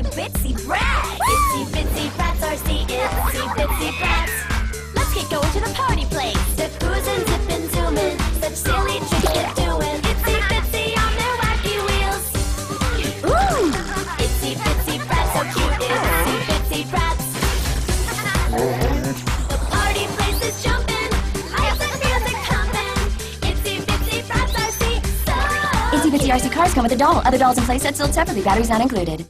itsy bitsy brats. Itsy bitsy brats are the itsy bitsy brats. Let's get going to the party place. They're cruising, zipping, zooming, such silly tricks they're doing. Itsy bitsy on their wacky wheels. Ooh! Itsy bitsy brats, so cute. Itsy bitsy brats. The party place is jumping. Lights and music pumping. Itsy bitsy brats RC. So Itsy Bitsy RC cars come with a doll. Other dolls and playsets sold separately. Batteries not included.